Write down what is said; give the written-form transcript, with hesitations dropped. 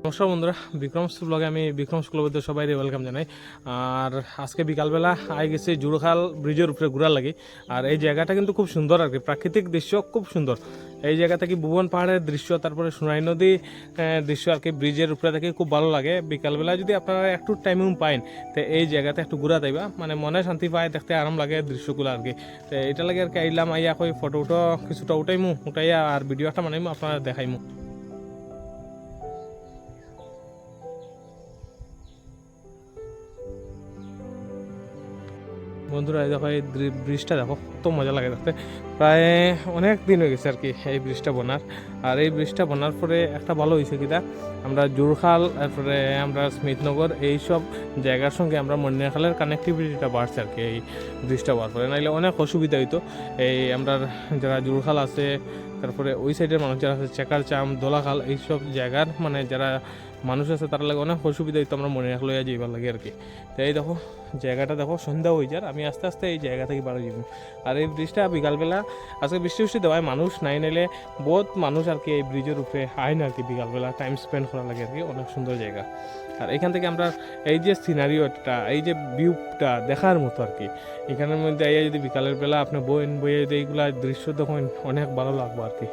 নমস্কার বন্ধুরা, বিক্রমস ব্লগে আমি বিক্রমস ক্লাবের সবাই ওয়েলকাম জানাই। আর আজকে বিকালবেলা আই গেছি জুড়খাল ব্রিজের উপরে ঘোরার লাগে। আর এই জায়গাটা কিন্তু খুব সুন্দর আর কি, প্রাকৃতিক দৃশ্য খুব সুন্দর। এই জায়গা থেকে ভুবন পাহাড়ের দৃশ্য, তারপরে সোনাই নদী দৃশ্য আর কি ব্রিজের উপরে থেকে খুব ভালো লাগে। বিকালবেলা যদি আপনারা একটু টাইমিং পাইন তো এই জায়গাতে একটু ঘোরা দেবা, মানে মনে শান্তি পায়, দেখতে আরাম লাগে দৃশ্যগুলো আর কি। তো এটা লাগে আর কি আইলাম, আইয়া কই ফটো উঠো কিছুটা উঠাইয়া আর ভিডিও একটা বানাইমু, আপনারা দেখাইমু। বন্ধুরা এই দেখো, এই ব্রিজটা দেখো কত মজা লাগে দেখতে। প্রায় অনেক দিন হয়ে গেছে আর কি এই ব্রিজটা বোনার। আর এই ব্রিজটা বোনার পরে একটা ভালো হয়েছে কিনা, আমরা জোরখাল, তারপরে আমরা স্মিথনগর এইসব জায়গার সঙ্গে আমরা মনিয়াখালের কানেক্টিভিটিটা বাড়ছে আর কি এই ব্রিজটা হওয়ার পরে। নাইলে অনেক অসুবিধা হইতো। এই আমরা যারা জোরখাল আছে, তারপরে ওই সাইডের মানুষ যারা আছে চেকার চাম, দোলাখাল, এইসব জায়গার মানে যারা মানুষ আছে তার লাগে অনেক অসুবিধা হইতো আমরা মনে রাখলো যাইবার লাগে আর কি। তো এই দেখো জায়গাটা দেখো, সন্ধ্যা হয়ে যার আমি আস্তে আস্তে এই জায়গা থেকে বাড়ি যাব। আর এই ব্রিজটা বিকালবেলা আজকে বৃষ্টি দেওয়ায় মানুষ নাই, নাইলে বহুত মানুষ আর কি এই ব্রিজের উপরে আয় না আর কি, বিকালবেলা টাইম স্পেন্ড করা লাগে আর কি। অনেক সুন্দর জায়গা। আর এখান থেকে আমরা এই যে সিনারিওটা, এই যে ভিউটা দেখার মতো আর কি। এখানের মধ্যে যদি বিকালের বেলা আপনি বইয়ে যদি এইগুলা দৃশ্য দেখেন অনেক ভালো লাগবে আর কি।